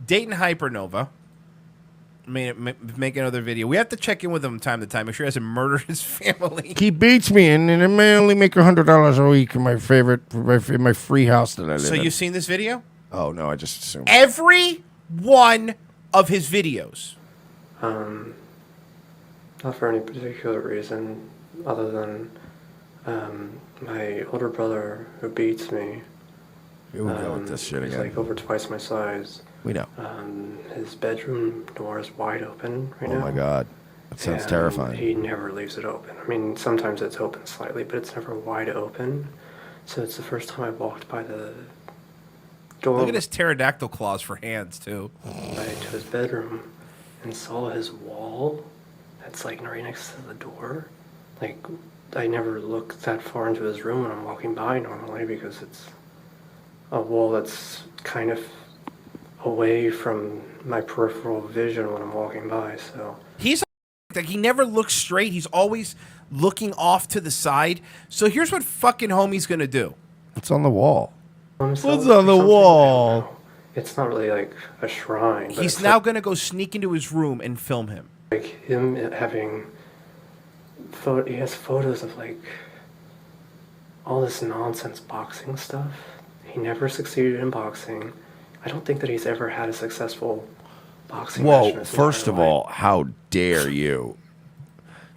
Dayton Hypernova. Make another video. We have to check in with him from time to time. Make sure he hasn't murdered his family. He beats me, and I may only make $100 a week in my free house that I live in. So you've seen this video? Oh no, I just assumed. Every one of his videos. Not for any particular reason, other than my older brother who beats me. Here we go with this shit again. He's like over twice my size. We know. His bedroom door is wide open right now. Oh my God. That sounds terrifying. He never leaves it open. I mean, sometimes it's open slightly, but it's never wide open. So it's the first time I walked by the door. Look at his pterodactyl claws for hands, too. To his bedroom and saw his wall that's like right next to the door. Like, I never look that far into his room when I'm walking by normally because it's a wall that's kind of away from my peripheral vision when I'm walking by. So he's like, he never looks straight. He's always looking off to the side. So here's what fucking homie's gonna do. What's on the wall? What's on the wall? It's not really like a shrine. But He's now gonna go sneak into his room and film him. like him having he has photos of like all this nonsense boxing stuff. He never succeeded in boxing. I don't think that he's ever had a successful boxing match. Whoa, first of all, how dare you?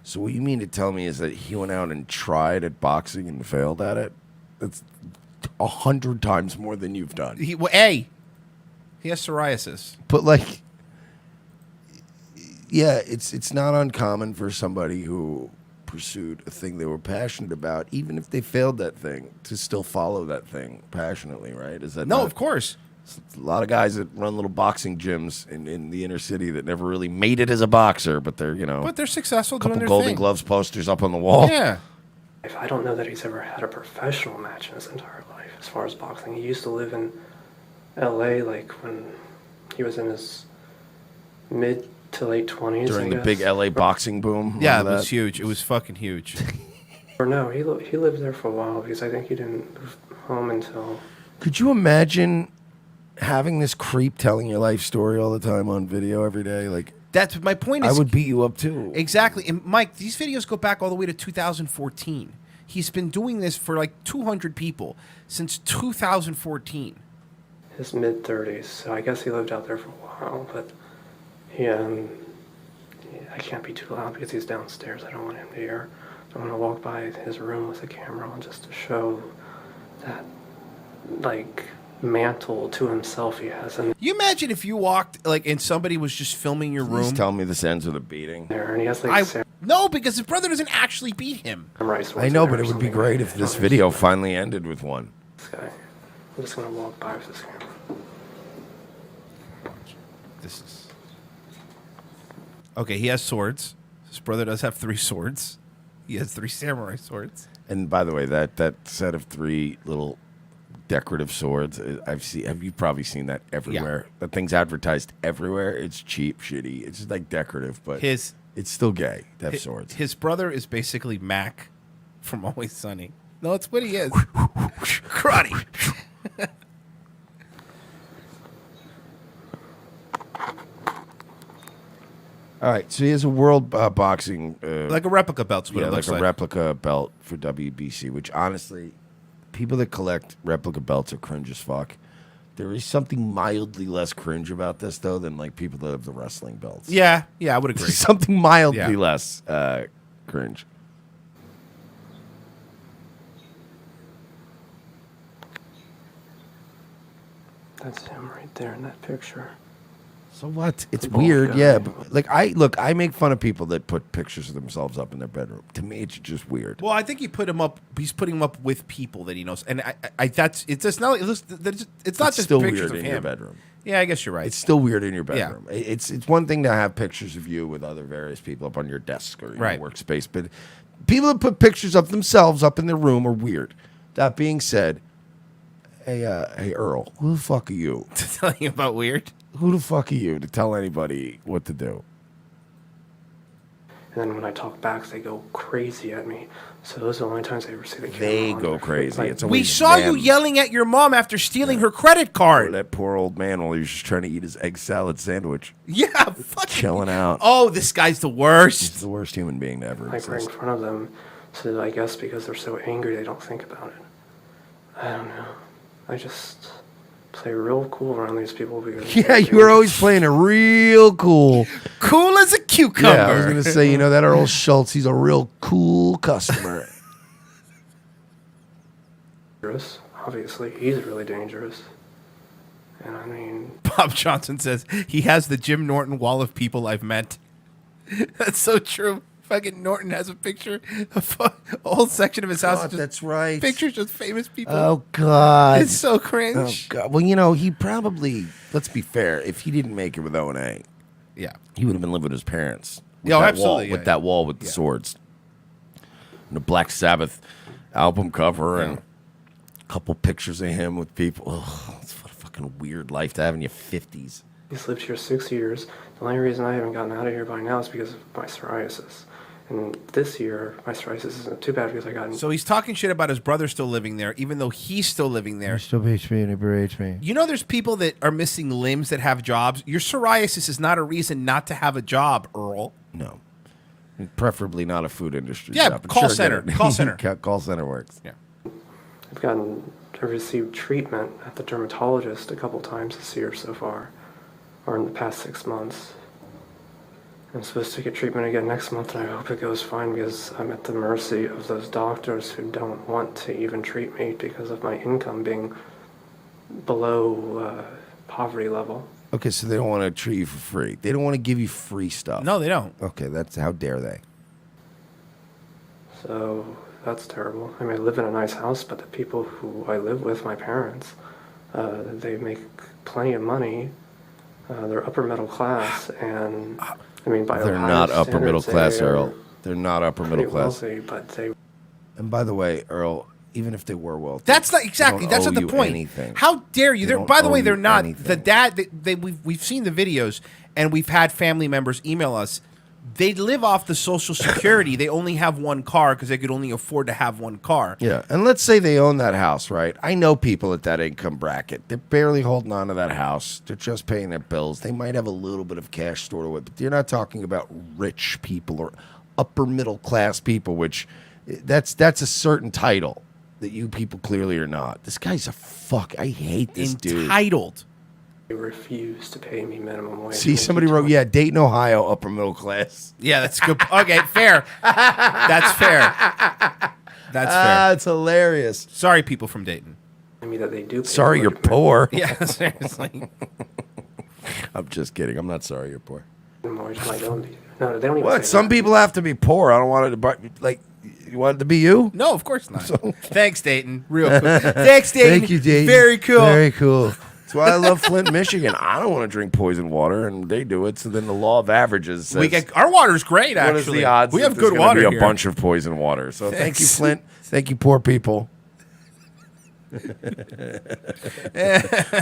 So what you mean to tell me is that he went out and tried at boxing and failed at it? That's 100 times more than you've done. He has psoriasis. But like, yeah, it's not uncommon for somebody who pursued a thing they were passionate about, even if they failed that thing, to still follow that thing passionately, right? Is that No, not, of course. a lot of guys that run little boxing gyms in the inner city that never really made it as a boxer, but they're, you know, But they're successful a couple doing their Golden thing. Gloves posters up on the wall. Yeah. I don't know that he's ever had a professional match in his entire life as far as boxing. He used to live in LA like when he was in his mid to late 20s. During the big LA boxing boom. Yeah, it Remember was that? huge. It was fucking huge. Or no, he lived there for a while because I think he didn't move home until... Could you imagine having this creep telling your life story all the time on video every day? Like, That's my point. I Is would beat you up too. Exactly. And Mike, these videos go back all the way to 2014. He's been doing this for like 200 people since 2014. his mid-30s, so I guess he lived out there for a while, but I can't be too loud because he's downstairs. I don't want him to hear. I want to walk by his room with a camera on just to show that, like, mantle to himself he has. And you imagine if you walked, like, and somebody was just filming your room? Please tell me this ends with a beating. there, and he has, like, No, because his brother doesn't actually beat him. I know, but it would be great if this video finally ended with one. This guy. I'm just going to walk by with this camera. This is... Okay, he has swords. His brother does have 3 swords. He has 3 samurai swords. And by the way, that set of 3 little decorative swords, you've probably seen that everywhere. Yeah. That thing's advertised everywhere. It's cheap, shitty. It's just like decorative, but it's still gay to have swords. His brother is basically Mac from Always Sunny. No, it's what he is. Karate. All right, so he has a world boxing... like a replica belt. Yeah, like a replica belt for WBC, which honestly, people that collect replica belts are cringe as fuck. There is something mildly less cringe about this, though, than like people that have the wrestling belts. Yeah, I would agree. Something mildly less cringe. That's him right there in that picture. So what? It's Bald weird, guy. yeah. But like I make fun of people that put pictures of themselves up in their bedroom. To me, it's just weird. Well, I think he put him up. He's putting him up with people that he knows, and it's just not. It's not just still pictures weird of in him. your bedroom. Yeah, I guess you're right. It's still weird in your bedroom. Yeah. It's one thing to have pictures of you with other various people up on your desk or your workspace, but people that put pictures of themselves up in their room are weird. That being said, hey Earl, who the fuck are you? To tell you about weird? Who the fuck are you to tell anybody what to do? And then when I talk back, they go crazy at me. So those are the only times I ever see the camera They on. go crazy. Like, It's We always saw you them. yelling at your mom after stealing her credit Or card. that poor old man while he was just trying to eat his egg salad sandwich. Yeah, fucking. Chilling out. Oh, this guy's the He's worst. the worst human being to ever like right in exist. front of them. So I guess because they're so angry, they don't think about it. I don't know. I just play real cool around these people because Yeah, you were always playing it real cool. Cool as a cucumber. Yeah, I was going to say, that Earl Schultz, he's a real cool customer. dangerous. Obviously, he's really dangerous. And I mean, Bob Johnson says he has the Jim Norton wall of people I've met. That's so true. Fucking Norton has a picture of a whole section of his house. God, just that's right. Pictures of famous people. Oh, God. It's so Oh, cringe. God. Well, he probably, let's be fair, if he didn't make it with O&A, Yeah. he would have been living with his parents. With Yeah, that absolutely, Wall, yeah. with that wall with the swords. And the Black Sabbath album cover and a couple pictures of him with people. Oh, it's what a fucking weird life to have in your 50s. he's lived here 6 years. The only reason I haven't gotten out of here by now is because of my psoriasis. And this year, my psoriasis isn't too bad because I got... So he's talking shit about his brother still living there, even though he's still living there. still hates me and he berates me. You know there's people that are missing limbs that have jobs? Your psoriasis is not a reason not to have a job, Earl. No. Preferably not a food industry Yeah, job. But call get center. it. Call center. Call center works. Yeah. I've received treatment at the dermatologist a couple times this year so far, or in the past 6 months. I'm supposed to get treatment again next month, and I hope it goes fine because I'm at the mercy of those doctors who don't want to even treat me because of my income being below poverty level. Okay, so they don't want to treat you for free. They don't want to give you free stuff. No, they don't. Okay, that's how dare they? So that's terrible. I mean, I live in a nice house, but the people who I live with, my parents, they make plenty of money. They're upper middle class, and I mean, by They're Ohio not upper middle standards, class, they are Earl. They're not upper middle pretty class. wealthy, but they And by the way, Earl, even if they were wealthy, That's not they exactly. don't That's owe not the you point. anything. How dare you? They They're, don't by the owe way, they're you not. The anything. dad. We've seen the videos, and we've had family members email us. They live off the Social Security. They only have one car because they could only afford to have one car. Yeah, and let's say they own that house, right? I know people at that income bracket. They're barely holding on to that house. They're just paying their bills. They might have a little bit of cash stored away, but you're not talking about rich people or upper middle class people, which that's a certain title that you people clearly are not. This guy's a fuck. I hate this dude. Entitled. refuse to pay me minimum wage. See, somebody wrote, yeah, Dayton, Ohio, upper middle class. Yeah, that's good. Okay, fair. That's fair. That's fair. It's hilarious. Sorry, people from Dayton. me that they do. Pay Sorry, me you're minimum poor. Yeah, seriously. I'm just kidding. I'm not sorry you're poor. wage. I don't. No, they don't even. What? say Some that. people have to be poor. I don't want it to, like, you want it to be you? No, of course not. Thanks, Dayton. Real cool. Thanks, Dayton. Thank you, Dayton. Very cool. Very cool. That's why I love Flint, Michigan. I don't want to drink poison water, and they do it. So then the law of averages says, We get our water's great. what Actually, is the odds? we that have there's good gonna water be a here. bunch of poison water. So thank you, Thanks. Flint. Thank you, poor people,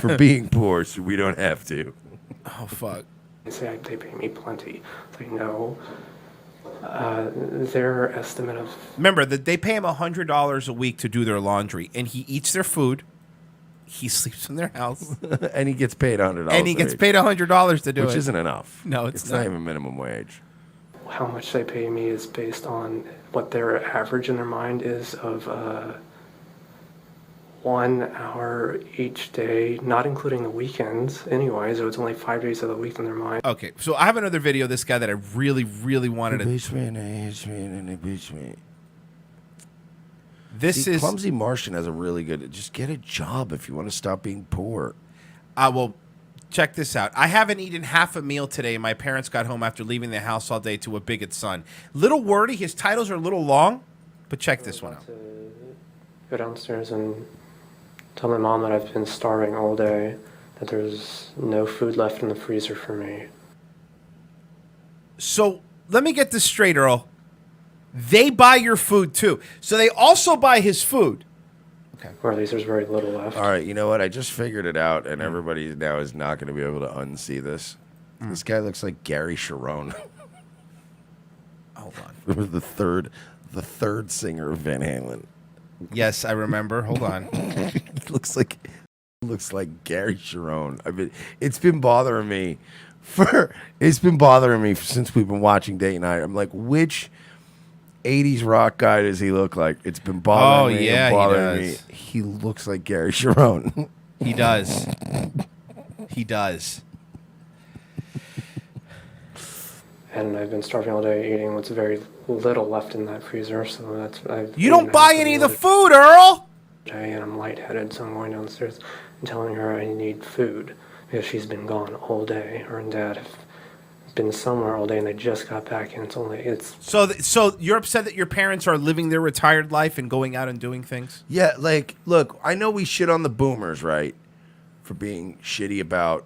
for being poor, so we don't have to. Oh fuck. They say they pay me plenty. It's like no. Their estimate of Remember that they pay him $100 a week to do their laundry, and he eats their food. He sleeps in their house, And he gets paid $100. and he gets paid $100 to do which it. isn't enough. No, it's not not. even minimum wage. how much they pay me is based on what their average in their mind is of 1 hour each day, not including the weekends anyway, so it's only 5 days of the week in their mind. Okay, so I have another video of this guy that I really, really wanted to. This See, is Clumsy Martian has a really good. Just get a job if you want to stop being poor. well, check this out. I haven't eaten half a meal today. My parents got home after leaving the house all day to a bigot son. Little wordy. His titles are a little long, but check this one out. To go downstairs and tell my mom that I've been starving all day, that there's no food left in the freezer for me. So let me get this straight, Earl. They buy your food too. So they also buy his food. Or at least there's very little left. All right, you know what? I just figured it out, and everybody now is not going to be able to unsee this. This guy looks like Gary Sharon. Hold on. Remember the third singer of Van Halen. Yes, I remember. Hold on. looks like Gary Cherone. I mean, it's been bothering me since we've been watching Dayton Hypernova. I'm like, which 80s rock guy does he look like? It's been bothering me. Yeah, and bothering he me. does. He looks like Gary Cherone. He does. He does. And I've been starving all day, eating what's very little left in that freezer. So that's You don't buy any of the food, Earl. And I'm lightheaded, so I'm going downstairs and telling her I need food because she's been gone all day. Her and Dad have been somewhere all day, and they just got back, and it's So you're upset that your parents are living their retired life and going out and doing things? Yeah, like, look, I know we shit on the boomers, right, for being shitty about,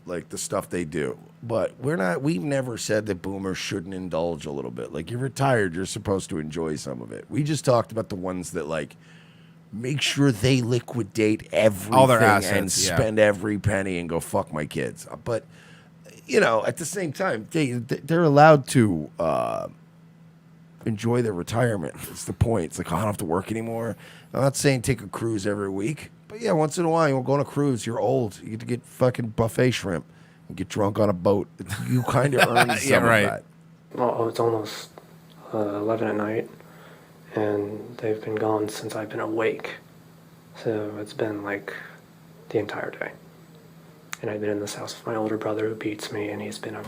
like, the stuff they do. But we've never said that boomers shouldn't indulge a little bit. Like, you're retired, you're supposed to enjoy some of it. We just talked about the ones that, like, make sure they liquidate everything all their assets, and spend every penny and go fuck my kids. But, you know, at the same time, they're allowed to enjoy their retirement. It's the point. It's like, I don't have to work anymore. I'm not saying take a cruise every week. But, yeah, once in a while, you go on a cruise. You're old. You get to get fucking buffet shrimp and get drunk on a boat. You kind of earn some of that. Oh, it's almost 11 at night, and they've been gone since I've been awake. So it's been like the entire day. And I've been in this house with my older brother who beats me, and he's been a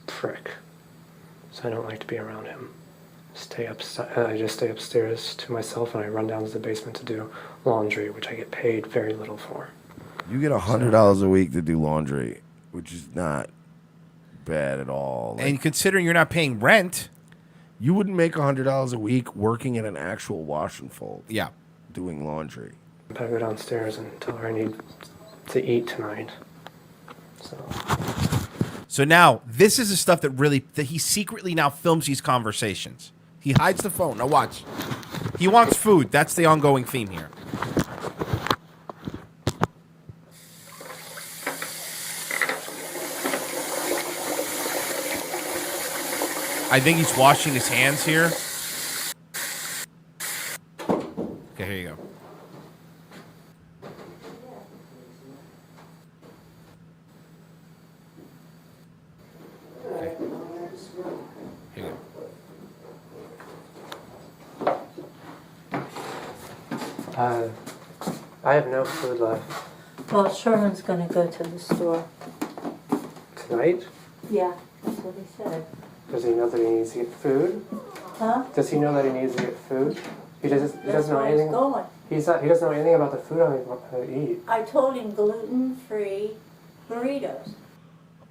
prick. So I don't like to be around him. I just stay upstairs to myself, and I run down to the basement to do laundry, which I get paid very little for. You get $100 a week to do laundry, which is not bad at all. Like, And considering you're not paying rent. you wouldn't make $100 a week working at an actual wash and fold. Yeah. Doing laundry. But I go downstairs and tell her I need to eat tonight. So now, this is the stuff that he secretly now films these conversations. He hides the phone. Now watch. He wants food. That's the ongoing theme here. I think he's washing his hands here. Okay, here you go. Okay. Here you go. I have no food left. Well, Sherman's gonna go to the store. Tonight? Yeah, that's what he said. Does he know that he needs to get food? Huh? Does he know that he needs to get food? He doesn't know where anything. he's going. He doesn't know anything about the food I'm going to eat. I told him gluten-free burritos.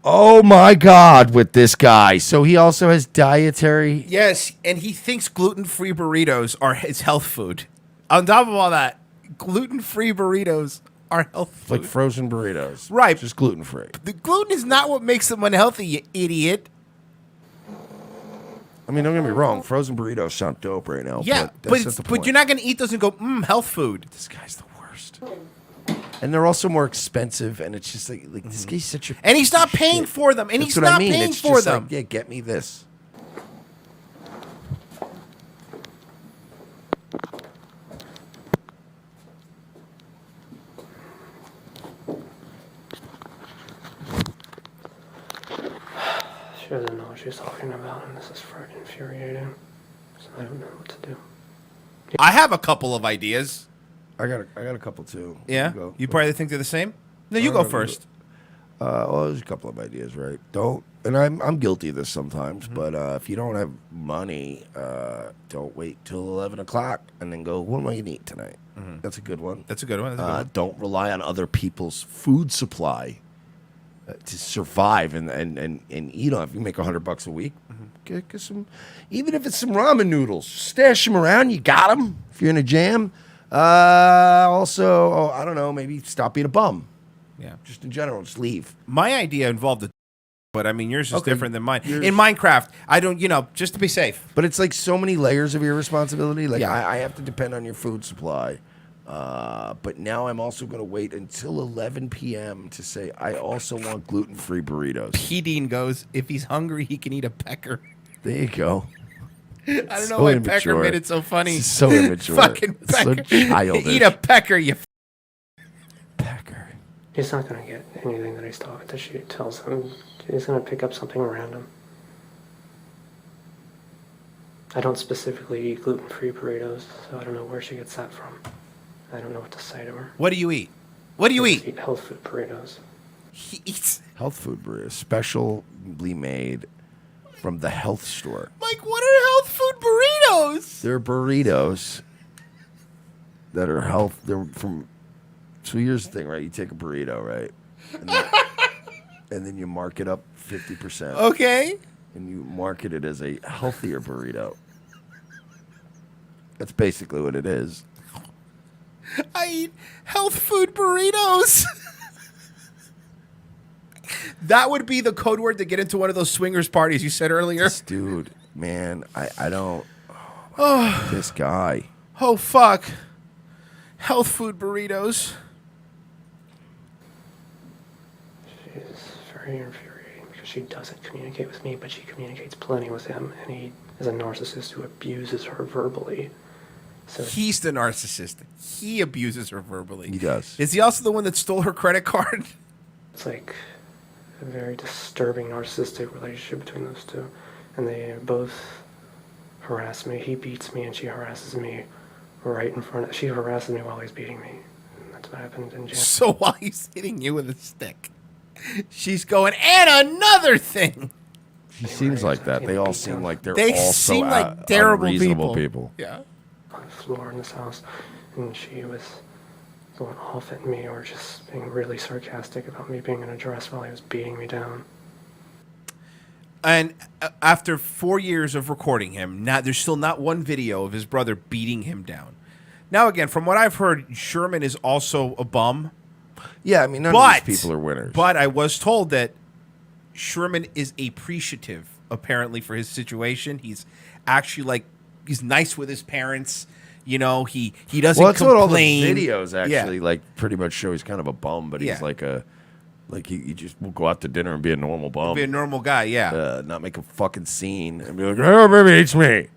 Oh my God, with this guy. So he also has dietary. Yes, and he thinks gluten-free burritos are his health food. On top of all that, gluten-free burritos are health food. Like frozen burritos. Right. Just gluten free. The gluten is not what makes them unhealthy, you idiot. I mean, don't get me wrong. Frozen burritos sound dope right now. Yeah, but you're not going to eat those and go, health food. This guy's the worst. And they're also more expensive, and it's just like this guy's such a. And he's not paying for them. And That's he's what I not mean. paying It's for just them. like, yeah, get me this. She doesn't know what she's talking about, and this is infuriating. So I don't know what to do. I have a couple of ideas. I got a couple too. Yeah? Go. You probably think they're the same? No, you go first. Well, there's a couple of ideas, right? And I'm guilty of this sometimes, but if you don't have money, don't wait till 11 o'clock and then go, what am I going to eat tonight? That's a good one. That's a good one. Don't rely on other people's food supply to survive and eat on. If you make $100 a week, get some, even if it's some ramen noodles, stash them around. You got them if you're in a jam. Also, I don't know, maybe stop being a bum. Yeah. Just in general, just leave. My idea involved but I mean, yours is Okay. different than mine. In Minecraft, I don't, just to be safe. But it's like so many layers of irresponsibility. Like, Yeah. I have to depend on your food supply. But now I'm also going to wait until 11 p.m. to say I also want gluten-free burritos. P. Dean goes, if he's hungry, he can eat a pecker. There you go. I don't know So why immature. Pecker made it so funny. It's so immature. Fucking It's so Pecker. childish. Eat a pecker, you Pecker. He's not gonna get anything that she tells him. He's gonna pick up something random. I don't specifically eat gluten-free burritos, so I don't know where she gets that from. I don't know what to say to her. What do you eat? What do you I just eat? eat health food burritos. He eats. Health food burritos, specially made from the health store. Mike, what are health food burritos? They're burritos that are health. They're from. So here's the thing, right? You take a burrito, right, and then you mark it up 50%. Okay. And you market it as a healthier burrito. That's basically what it is. I eat health food burritos. That would be the code word to get into one of those swingers parties you said earlier. This dude, man, I don't. Oh, this guy. Oh, fuck. Health food burritos. She's very infuriating because she doesn't communicate with me, but she communicates plenty with him, and he is a narcissist who abuses her verbally. So He's the narcissist. He abuses her verbally. He does. Is he also the one that stole her credit card? it's like a very disturbing narcissistic relationship between those two. And they both harass me. He beats me and she harasses me right in front of... She harasses me while he's beating me. And that's what happened in January. So while he's hitting you with a stick, she's going, and another thing. She seems like that. They all seem like they're They also seem like terrible unreasonable people. Yeah. On the floor in this house. And she was going off at me or just being really sarcastic about me being in a dress while he was beating me down. And after 4 years of recording him, now there's still not one video of his brother beating him down. Now, again, from what I've heard, Sherman is also a bum. Yeah, I mean, none of these people are winners. But I was told that Sherman is appreciative, apparently, for his situation. He's actually, like, he's nice with his parents. You know, he doesn't that's complain. what all the videos actually, Yeah. like, pretty much show. He's kind of a bum, but he's like a... Like, he just will go out to dinner and be a normal bum. Be a normal guy, yeah. Not make a fucking scene and be like, oh, baby hates me.